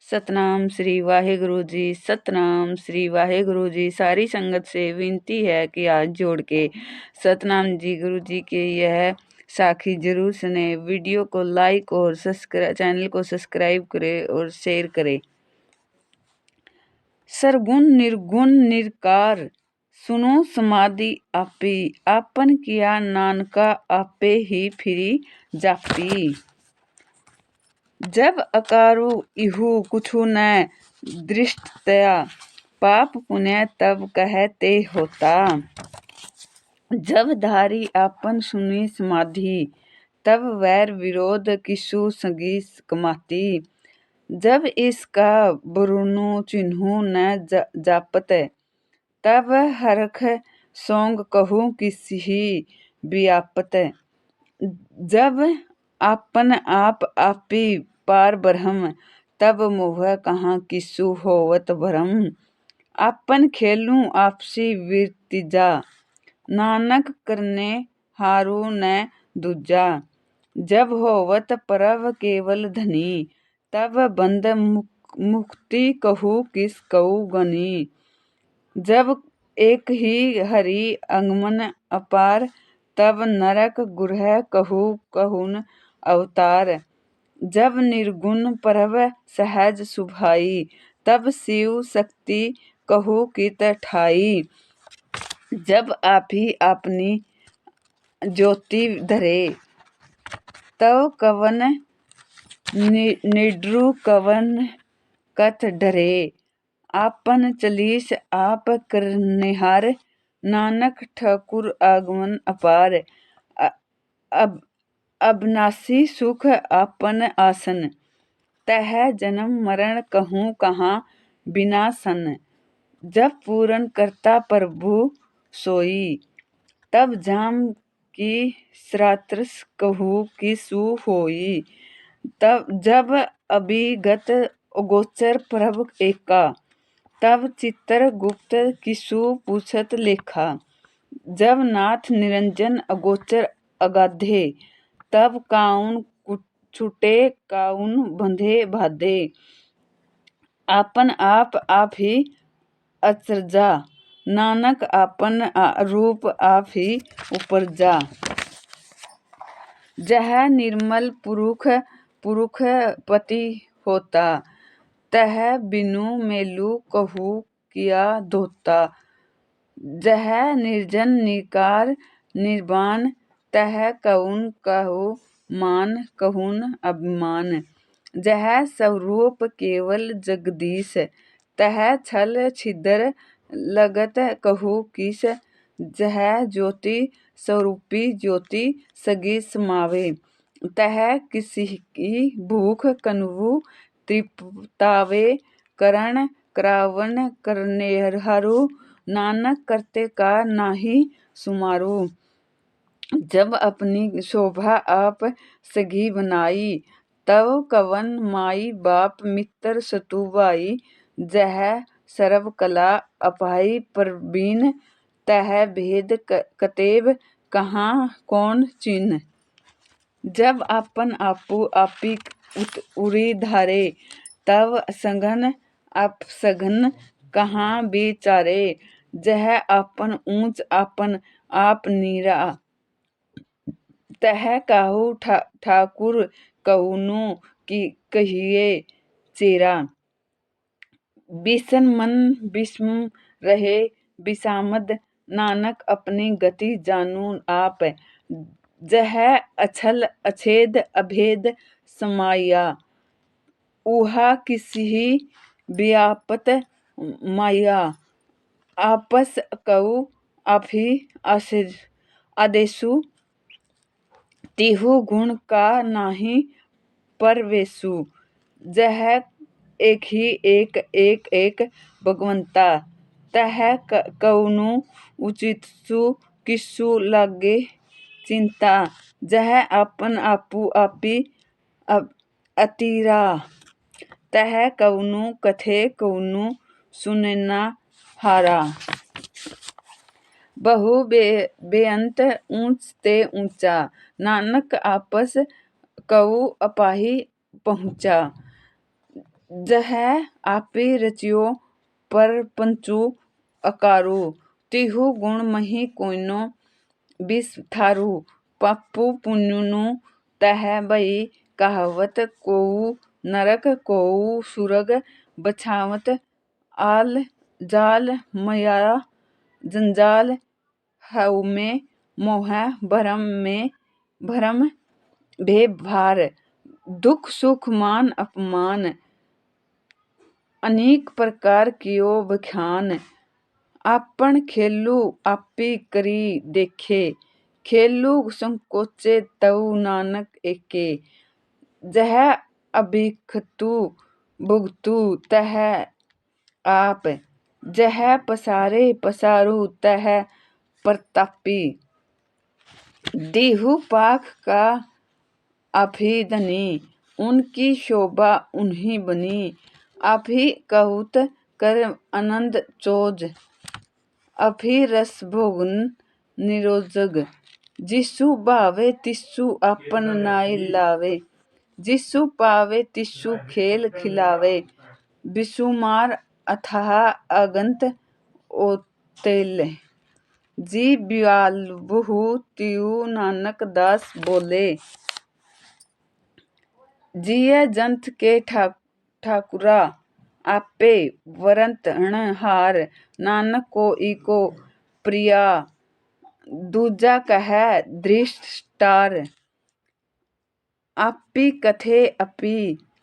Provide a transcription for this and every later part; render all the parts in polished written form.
ਸਤਨਾਮ ਸ੍ਰੀ ਵਾਹਿਗੁਰੂ ਜੀ। ਸਤਨਾਮ ਸ੍ਰੀ ਵਾਹਿਗुरु जी। सारी संगत से विनती है कि हाथ जोड़ के सतनाम जी गुरु जी के यह साखी जरूर सुने। वीडियो को लाइक और चैनल को सब्सक्राइब करे और शेयर करे। सरगुण निर्गुण निरकार सुनो समाधि आपी, आपन किया नानका आपे ही फिरी जापी। जब अकारु इहु कुछु न दृष्टया, पाप पुण्य तब कहते होता। जब धारी आपन सुनी समाधि, तब वैर विरोध किसु सगी कमाती। जब इसका बरुनु चिन्हु न जापत, तब हरख सोंग कहूँ किसी व्यापत। जब आपन आप आपी पार ब्रह्म, तब मोह कहाँ किसु होवत भरम। आपन खेलूं आपसी विरतिजा, नानक करने हारू न दूजा। जब होवत परव केवल धनी, तब बंद मुक्ति कहू किस कऊ गनी। जब एक ही हरि अंगमन अपार, तब नरक गुरह कहू कहून अवतार। जब निर्गुण परव सहज सुभाई, तब शिव शक्ति कहू कित ठाई। जब आप ही अपनी ज्योति धरे, तब कवन निड्रु कवन कथ डरे। आपन चलीस आप करनिहार, नानक ठाकुर आगमन अपार। अबनासी सुख आपन आसन, तह जन्म मरण कहूँ कहाँ बिनासन। जब पूरन करता प्रभु सोई, तब जाम की श्रात्रस कहू किसु होई। तब जब अभिगत अगोचर प्रभ एका, तब चित्र गुप्त किसु पूछत लेखा। जब नाथ निरंजन अगोचर अगाधे, तब काउन छूटे काउन बंधे बाधे। आपन आप ही अचरजा, नानक आपन रूप आप ही उपरजा। जह निर्मल पुरुख पति होता, तह बिनु मेलु कहू किया धोता। जह निर्जन निकार निर्वाण, तह कउन कहू मान कहून अभिमान। जह स्वरूप केवल जगदीश, तह छल छिद्र लगत कहू किस। जह ज्योति स्वरूपी ज्योति सगी समावे, तह किसी की भूख कनवु तृप्तावे। करण करावन करनेहारू, नानक करते का नाही सुमारू। जब अपनी शोभा आप सगी बनाई, तब कवन माई बाप मित्र सतु भाई। जह सर्व कला अपाई प्रवीण, तह भेद कतेब कहाँ कौन चीन। जब आपन आपु आपी उरी धारे, तब सघन अपसघन कहाँ विचारे। जह आपन ऊंच आपन आप नीरा, तह काहू ठाकुर कहूनु कहिए चेरा। बिसन मन विषम रहे बिसामद, नानक अपनी गति जानू आप। जह अछल अछेद अभेद समाया, ऊहा किसी व्यापत माया। आपस कऊ आप ही आदेसु, तिहु गुण का नाही परवेसु। जह एक ही एक भगवंता, तह कउनु उचितसु किसु लागे चिंता। जह आपन आपु आपी अतीरा, तह कउनु कथे कउनु सुनेना हारा। बहु बेअंत ऊंच ते ऊंचा, नानक आपस कऊ अपाही पहुँचा। जह आपे रचियो पर पंचु अकारू, तिहु गुण मही कोइनो बिस थारू। पापु पुन्नु तह भई कहावत, कोऊ नरक कोऊ सुरग बछावत। आल जाल मया जंजाल हऊ में मोह भरम में भरम भे भार। दुख सुख मान अपमान अनेक प्रकार कियो बखान। आपन खेलू आपी करी देखे, खेलू संकोचे तऊ नानक एके। जह अभिखतु भुगतु तह आप, जह पसारे पसारू तह प्रतापी। देहु पाख का आपही धनी, उनकी शोभा उन्हीं बनी। आपही कहूत कर आनंद चोज, आपही रस भोगन निरोजग। जिसु भावे तिसु आपन नाई लावे, जिसु पावे तिसु खेल खिलावे। बिसुमार अथाह अगंत ओतेले, जी ब्यालबहु तियु नानक दास बोले। जिय जंत के ठाकुरा, आपे वरंत हार। नानक को ईको प्रिया, दूजा कहे दृष्टार। आपी कथे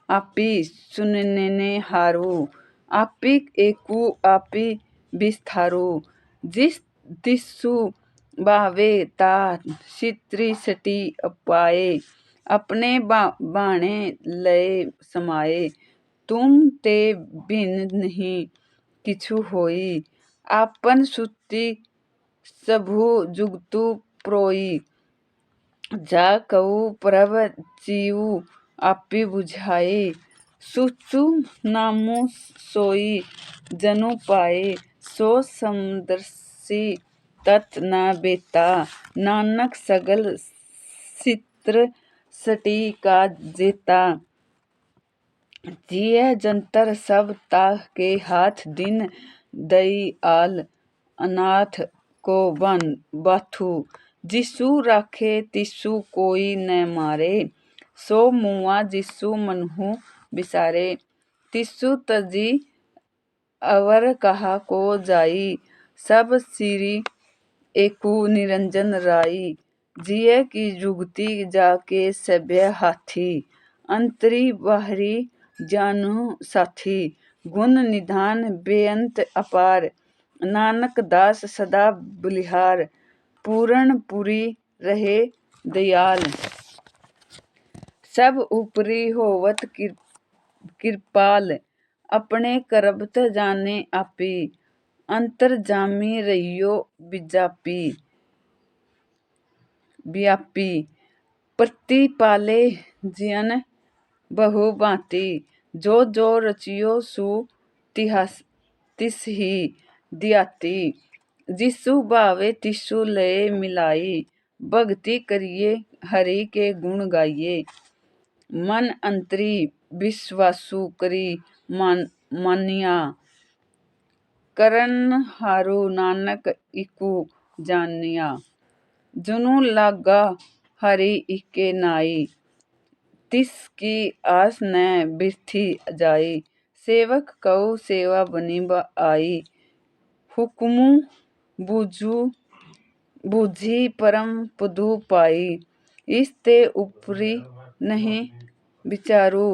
आपी सुनने हारू, आपी एकु आपी विस्तारू। जिस तिसु भावे ता त्रिसठी अपाए, अपने बाणे लय समाए। तुम ते बिन नहीं किछु होई, आपन सुति सबु जुगतु प्रोई। जा कऊ प्रभ चिऊ आपी बुझाए, सुचु नामु सोई जनु पाए। सो समदर्शी तत न बेता, नानक सगल चित्र सटी का जेता। जिय जंतर सब ताह के हाथ, दिन दईआल अनाथ को बाथु। जिसु राखे तिसु कोई न मारे, सो मुआ जिसु मनहु बिसारे। तिसु तजी अवर कहा को जाई, सब सिरि एकु निरंजन राई। जिय की जुगति जाके सभ्य हाथी, अंतरी बाहरी जानू साथी। गुण निधान बेअंत अपार, नानक दास सदा बलिहार। पूरन पुरी रहे दयाल, सब उपरि होवत कृपाल। अपने करबत जाने आपी, अंतर्जामी रहियो व्यापी। प्रतिपाले जियन बहु भांति, जो जो रचियो सु तिसहि दियाती। जिसु भावे तिसु लय मिलाई, भगति करिए हरि के गुण गाइए। मन अंतरी विश्वासु करी मानिया, करन हारू नानक इकु जानिया। जुनु लागा हरि इके नाई, तिस की आस न बिरथी जाई। सेवक कऊ सेवा बनी आई, हुक्मु बूझी परम पदु पाई। इस ते उपरि नहीं विचारू,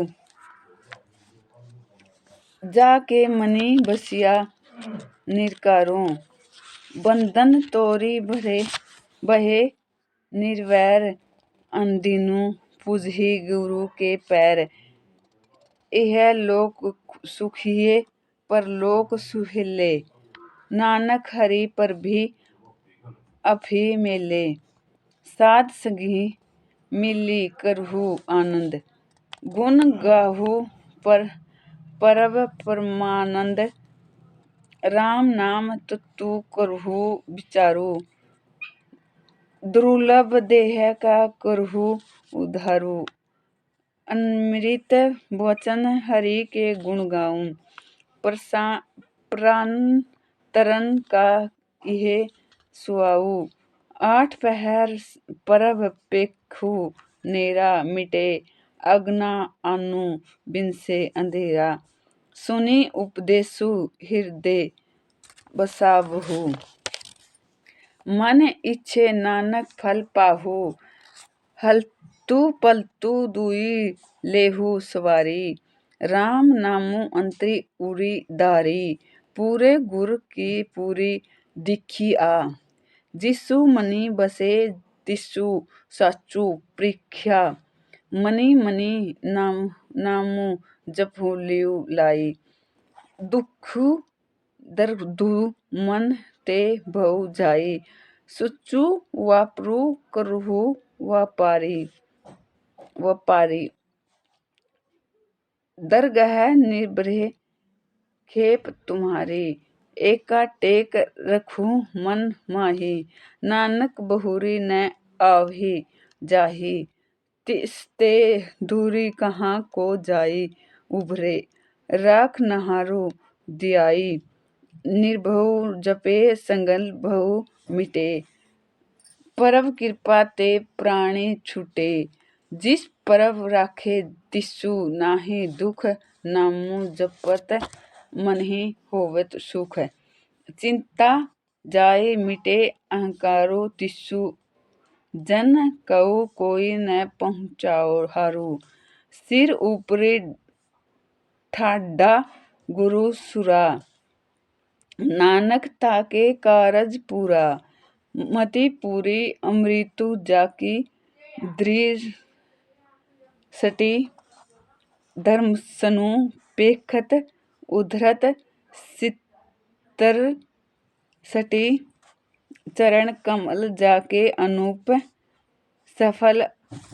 जाके मनि बसिया निरकारू। बंधन तोरी बहे निर्वैर, अनदीनु पूजहि गुरु के पैर। इह लोक सुखिए परलोक सुहेले, नानक हरि पर भी अभी मेले। साध संगी मिली करहु आनंद, गुण गाहु परब परमानंद। राम नाम तत्तु करहु विचारू, दुर्लभ देह का करहु उधारू। अमृत वचन हरि के गुण गाऊं। प्राण तरन का यह सुआऊ। 8 पहर परब पेखू नेरा, मिटे अगना आनु बिन से अंधेरा। सुनी उपदेशु हृदय बसावहु, मन इच्छे नानक फल पाहु। हलतु पलतु दुई लेहु सवारी, राम नामु अंतरी उरी दारी। पूरे गुर की पूरी दिखी आ, जिसु मनी बसे तिसु साचु प्रीख्या। मनी मनी नामु जपु लियु लाई, दुखु दर्दु मन ते भउ जाई। सुचु वापरू करहु व्यापारी, दरगह निर्भय खेप तुम्हारी। एका टेक रखू मन माही, नानक बहुरी न आवही जाही। तिसते दूरी कहाँ को जाई उभरे, राख नहारु दियाई। निर्भउ जपे संगल भउ मिटे, परब कृपा ते प्राणी छूटे। जिस परब राखे तिसु नाहि दुख, नामु जपत मनहि होवत सुख। चिंता जाए मिटे अहंकारु तिसु, जन कऊ कोई न पहुँचाहारु। सिर ऊपरी ठाडा गुरु सुरा, नानक ताके कारज पूरा। मति पूरी अमृतु जाकी, दृढ़ सटी धर्म सनु पेखत। उधरत सितर सटी, चरण कमल जाके अनूप। सफल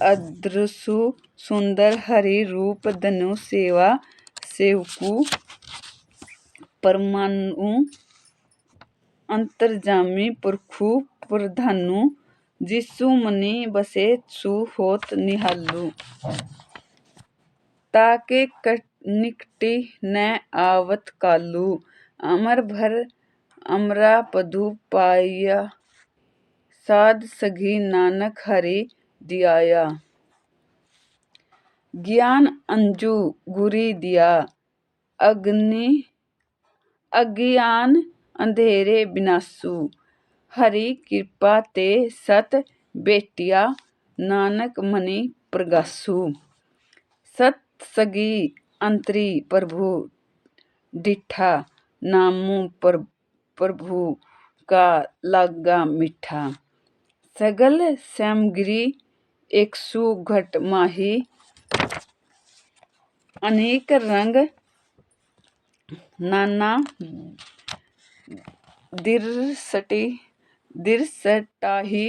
अदृशु सुंदर हरि रूप, धनु सेवा सेवकु परमाणु। अंतर्जामी पुरखु प्रधानु, जिसु मनि बसे सु होत निहालु। ताके निकटि न आवत कालु, अमर भर अमरा पदु पाया। साध सगी नानक हरि दियाया, ज्ञान अंजू गुरी दिया। अज्ञान अंधेरे बिनासु, हरि कृपा ते सत भेटिया। नानक मनि प्रगासु, सत सगी अंतरी प्रभु डिठा। नामु प्रभु का लागा मीठा। सगल सामग्री एकसु घट माही, अनेक रंग नाना दिरसटाही।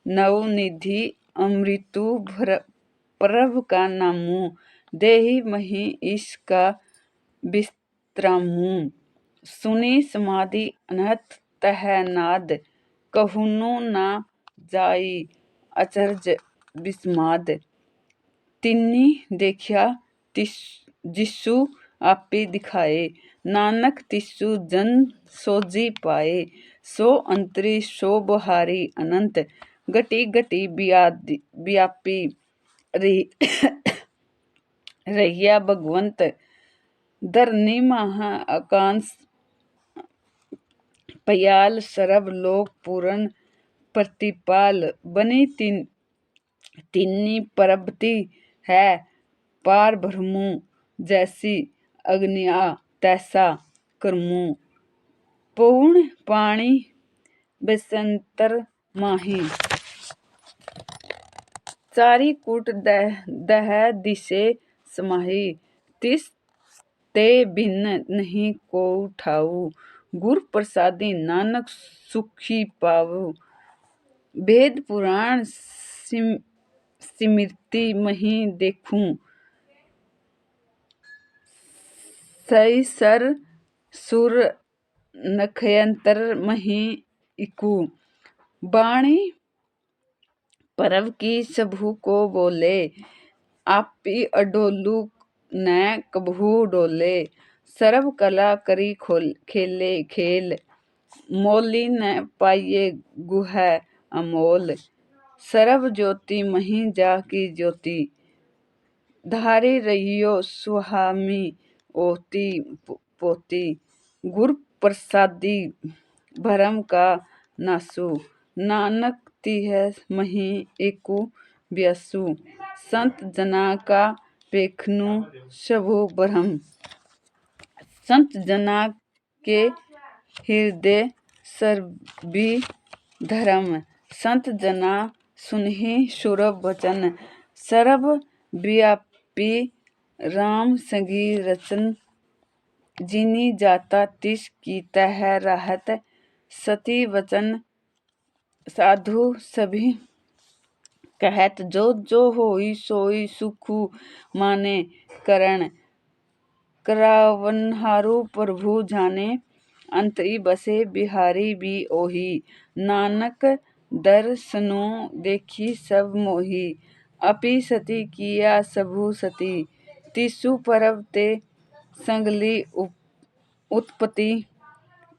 नवनिधि अमृतु प्रभ का नामु, देहि मही इसका विश्रामु। सुनी समाधि अनहत तह नाद, कहूनु न जाई अचरज विस्माद। तिन्नी देखिया जिसु आपे दिखाए, नानक तिसु जन सोजी पाए। सो अंतरी सो बहारी अनंत, घटी घटी व्यापी रहिया भगवंत। धरनी महा आकांश पयाल, सर्व लोक पूरन प्रतिपाल। बनी तिन्नी परबती है पार ब्रह्मु, जैसी अग्निया तैसा कर्मु। पूर्ण पाणी बेसंतर माही, चारी कूट दह दिसे समाही। तिस ते भिन्न नहीं को ठाऊ, गुर प्रसादी नानक सुखी पावु। वेद पुराण सिमृति मही देखूं, सहस्र सुर नखयंतर मही इकु। वाणी परब की सबहु को बोले, आपी अडोलू न कबहू डोले। सर्व कला करी खेले खेल, मोली न पाइये गुह अमोल। सर्व ज्योति मही जा की ज्योति, धारी रहियो सुहामी ओती पोती। गुर प्रसादी भरम का नासु, नानक तिह मही एकु ब्यासु। संत जना का पेखनु सबु ब्रह्म, संत जना के हृदय सर्वी धर्म। संत जना सुनहि सुरभ वचन, सर्व व्यापी राम संगी रचन। जिनी जाता तिस की तह रहत, सती वचन साधु सभी कहत। जो जो होई सोई सुखु माने करण, करावनहारु प्रभु जाने। अंतरी बसे बिहारी भी ओही, नानक दर्शनु देखी सब मोही। अपि सती किया सबु सती, तिसु परब ते संगली उत्पत्ति।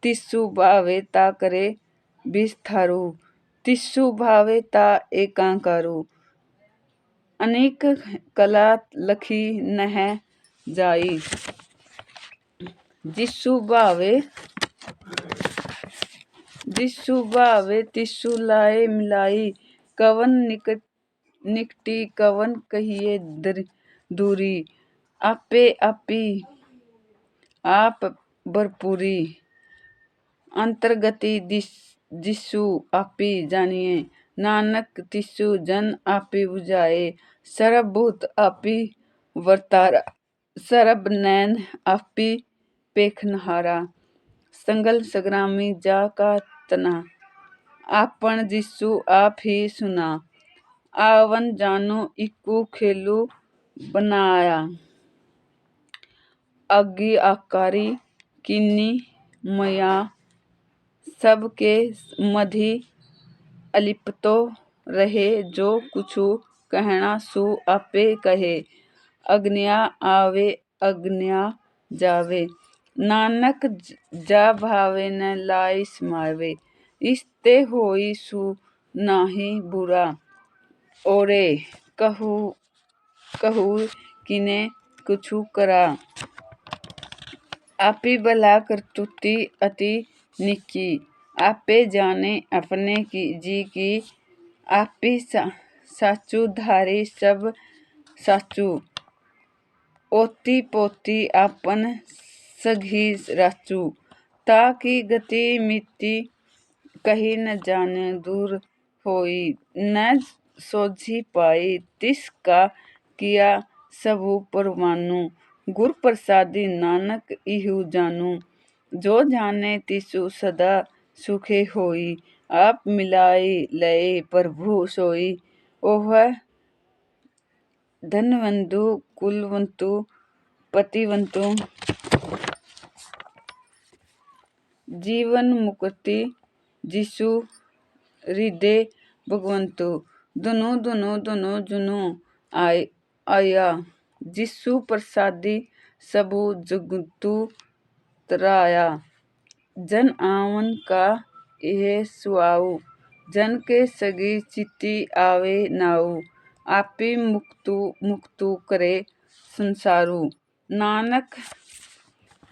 तिसु भावे ता करे विस्तारु, तिसु भावे ता एकांकारु। अनेक कला लखी नह जाई, जिसु भावे तिसु लाए मिलाई। कवन निकटी कवन कहिए दूरी, आपे आपी आप भरपूरी। अंतर्गति जिसु आपी जानिए, नानक तिसु जन आपी बुझाए। सर्व भूत आपी वर्तारा, सर्व नैन आपी पेखनहारा। संगल संग्रामी जा का तना, आपन जिसु आप ही सुना। आवन जानु इकु खेलु बनाया, आज्ञा आकारी किन्नी मया। सबके मधि अलिप्तो रहे, जो कुछु कहना सु आपे कहे। आज्ञा आवे आज्ञा जावे, नानक जा भावे न लाई समावे। इसते होई सु नाहि बुरा, ओरे कहू किने कुछु करा। आपी भला करतुति अति नीची, आपे जाने अपने जी की। आपी साचु धारी सब साचु, ओती पोती आपन सघी राचु। ताकि गति मिति कही न जाने, दूर होई न सोझी पाई। तिस का किया सबु परमानु, गुर प्रसादी नानक इहु जानु। जो जाने तिसु सदा सुखे होई, आप मिलाई लए प्रभु सोई। ओह धनवंतु कुलवंतु पतिवंतु, जीवन मुक्ति जिसु हृदय भगवंतु। दुनु दुनु दुनु जुनु आया, जिसु प्रसादी सबु जुगतु तराया। जन आवन का यह सुआउ, जन के सगी चिति आवे नाउ। आपी मुक्तु करे संसारु,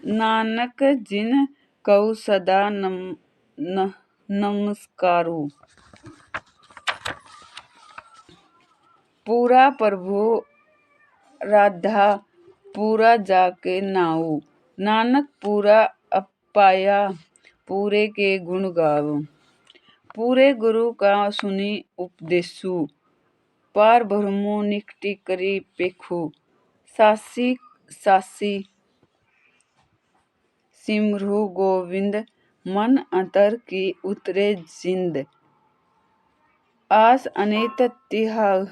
नानक जिन कऊ सदा नमस्कारु। पूरा प्रभु राधा पूरा जाके नाऊ, नानक पूरा पाया पूरे के गुण गाओ। पूरे गुरु का सुनी उपदेसु, पार ब्रह्मु निकटी करी पेखु। सासी सासी सिमरु गोविंद, मन अंतर की उतरे जिंद। आस अनित तिहाग